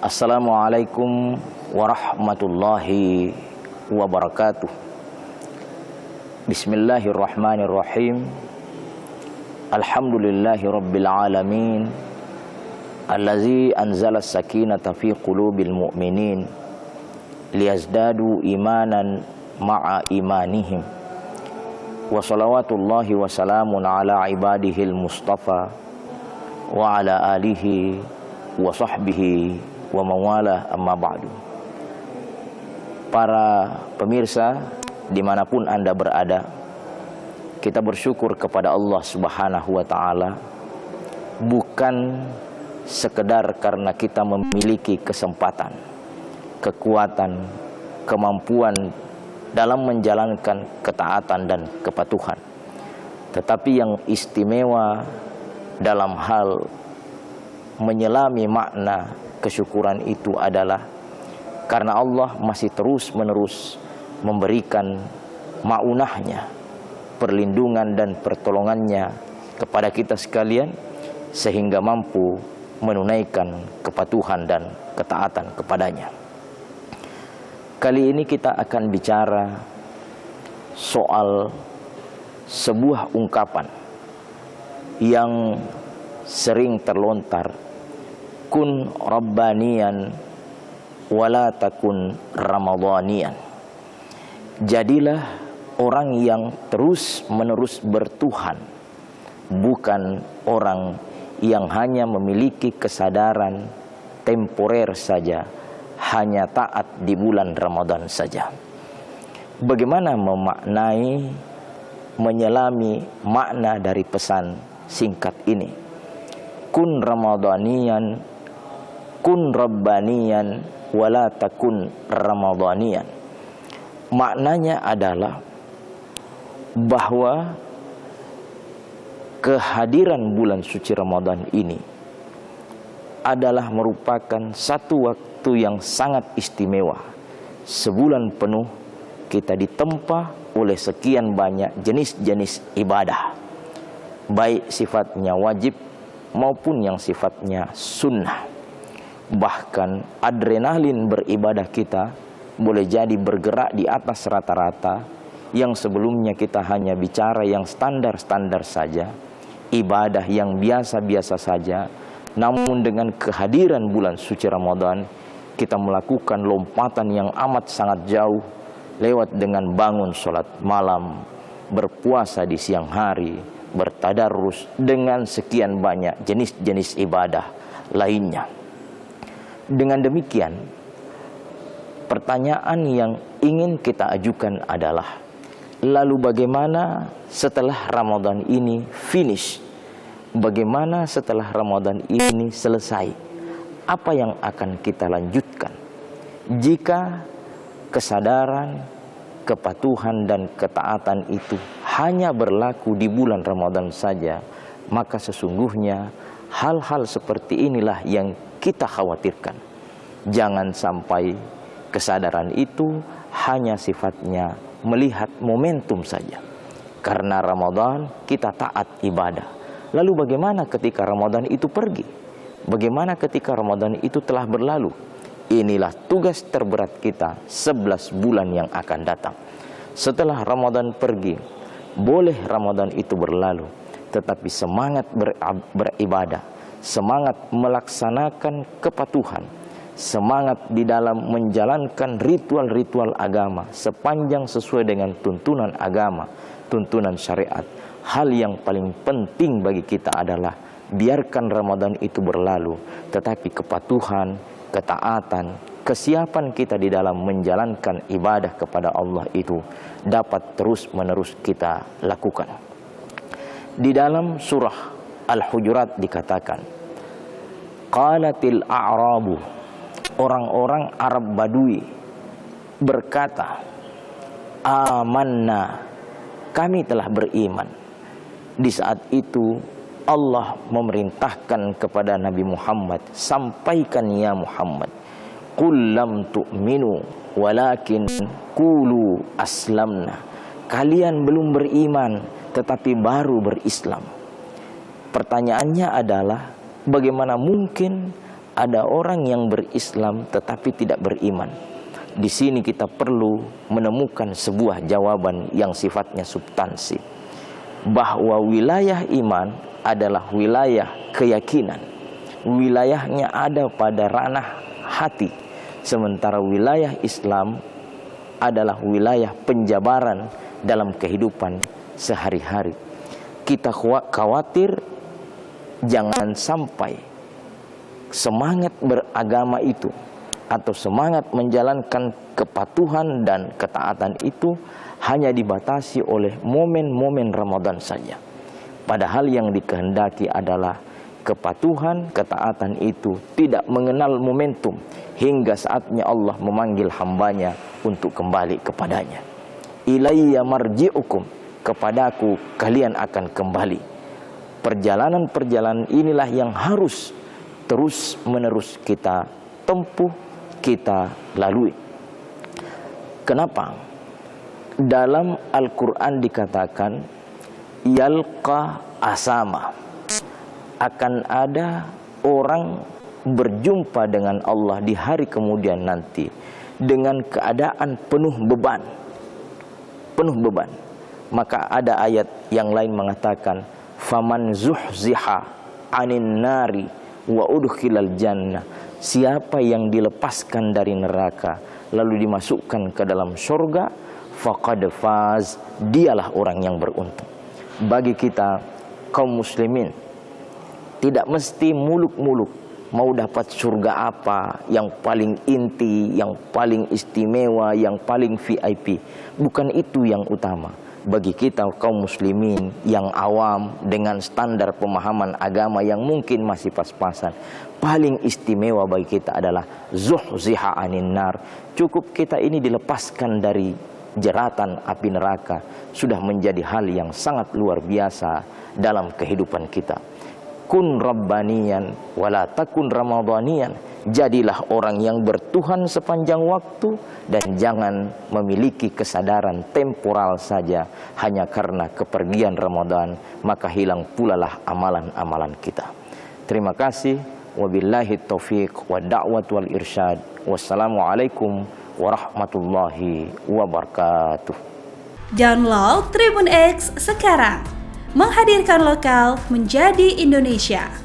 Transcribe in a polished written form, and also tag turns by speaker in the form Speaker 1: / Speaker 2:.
Speaker 1: Assalamualaikum warahmatullahi wabarakatuh. Bismillahirrahmanirrahim. Alhamdulillahi rabbil alamin, allazi anzala sakinata fi qulubil mu'minin liyazdadu imanan ma'a imanihim. Wa salawatullahi wa salamun ala ibadihil mustafa wa ala alihi wa sahbihi wa mawala, amma ba'du. Para pemirsa dimanapun Anda berada, kita bersyukur kepada Allah Subhanahu wa ta'ala, bukan sekedar karena kita memiliki kesempatan, kekuatan, kemampuan dalam menjalankan ketaatan dan kepatuhan, tetapi yang istimewa dalam hal menyelami makna kesyukuran itu adalah karena Allah masih terus-menerus memberikan ma'unahnya, perlindungan dan pertolongannya kepada kita sekalian, sehingga mampu menunaikan kepatuhan dan ketaatan kepadanya. Kali ini kita akan bicara soal sebuah ungkapan yang sering terlontar, kun rabbaniyan wala takun ramadhaniyan. Jadilah orang yang terus-menerus bertuhan, bukan orang yang hanya memiliki kesadaran temporer saja, hanya taat di bulan Ramadan saja. Bagaimana memaknai, menyelami makna dari pesan singkat ini? Kun ramadhaniyan, kun rabbaniyan, wala takun ramadhaniyan. Maknanya adalah bahwa kehadiran bulan suci Ramadan ini adalah merupakan satu waktu yang sangat istimewa. Sebulan penuh kita ditempa oleh sekian banyak jenis-jenis ibadah, baik sifatnya wajib maupun yang sifatnya sunnah. Bahkan adrenalin beribadah kita boleh jadi bergerak di atas rata-rata yang sebelumnya kita hanya bicara yang standar-standar saja, ibadah yang biasa-biasa saja. Namun dengan kehadiran bulan suci Ramadan, kita melakukan lompatan yang amat sangat jauh, lewat dengan bangun sholat malam, berpuasa di siang hari, bertadarus dengan sekian banyak jenis-jenis ibadah lainnya. Dengan demikian, pertanyaan yang ingin kita ajukan adalah, lalu bagaimana setelah Ramadan ini finish? Bagaimana setelah Ramadan ini selesai? Apa yang akan kita lanjutkan? Jika kesadaran, kepatuhan dan ketaatan itu hanya berlaku di bulan Ramadan saja, maka sesungguhnya hal-hal seperti inilah yang kita khawatirkan. Jangan sampai kesadaran itu hanya sifatnya melihat momentum saja. Karena Ramadan kita taat ibadah. Lalu bagaimana ketika Ramadan itu pergi? Bagaimana ketika Ramadan itu telah berlalu? Inilah tugas terberat kita 11 bulan yang akan datang. Setelah Ramadan pergi, boleh Ramadan itu berlalu, tetapi semangat beribadah, semangat melaksanakan kepatuhan, semangat di dalam menjalankan ritual-ritual agama sepanjang sesuai dengan tuntunan agama, tuntunan syariat. Hal yang paling penting bagi kita adalah biarkan Ramadan itu berlalu, tetapi kepatuhan, ketaatan, kesiapan kita di dalam menjalankan ibadah kepada Allah itu dapat terus-menerus kita lakukan. Di dalam surah Al-Hujurat dikatakan, qalatil a'rabu, orang-orang Arab Badui berkata, amanna, kami telah beriman. Di saat itu Allah memerintahkan kepada Nabi Muhammad, sampaikan ya Muhammad, qul lam tu'minu walakin qulu aslamna. Kalian belum beriman tetapi baru berislam. Pertanyaannya adalah, bagaimana mungkin Ada orang yang berislam tetapi tidak beriman. Di sini kita perlu menemukan sebuah jawaban yang sifatnya substansi, bahwa wilayah iman adalah wilayah keyakinan. Wilayahnya ada pada ranah hati, sementara wilayah Islam adalah wilayah penjabaran dalam kehidupan sehari-hari. Kita khawatir jangan sampai semangat beragama itu atau semangat menjalankan kepatuhan dan ketaatan itu hanya dibatasi oleh momen-momen Ramadan saja. Padahal yang dikehendaki adalah kepatuhan, ketaatan itu tidak mengenal momentum hingga saatnya Allah memanggil hambanya untuk kembali kepadanya. Ilayya marji'ukum, kepadaku kalian akan kembali. Perjalanan-perjalanan inilah yang harus terus-menerus kita tempuh, kita lalui. Kenapa? Dalam Al-Quran dikatakan yalqa asama, akan ada orang berjumpa dengan Allah di hari kemudian nanti dengan keadaan penuh beban. Penuh beban. Maka ada ayat yang lain mengatakan faman zuhziha anin nari wa udkhilal jannah, siapa yang dilepaskan dari neraka lalu dimasukkan ke dalam surga, faqad faz, dialah orang yang beruntung. Bagi kita kaum muslimin, tidak mesti muluk-muluk mau dapat surga apa yang paling inti, yang paling istimewa, yang paling VIP. Bukan itu yang utama. Bagi kita kaum muslimin yang awam dengan standar pemahaman agama yang mungkin masih pas-pasan, paling istimewa bagi kita adalah zuhziha anin nar. Cukup kita ini dilepaskan dari jeratan api neraka sudah menjadi hal yang sangat luar biasa dalam kehidupan kita. Kun rabbaniyan wala takun ramadhaniyan, jadilah orang yang bertuhan sepanjang waktu dan jangan memiliki kesadaran temporal saja hanya karena kepergian Ramadan, maka hilang pula lah amalan-amalan kita. Terima kasih. Wabillahi taufiq wa da'wat wal irsyad. Wassalamualaikum warahmatullahi wabarakatuh.
Speaker 2: Download Tribun X sekarang, menghadirkan lokal menjadi Indonesia.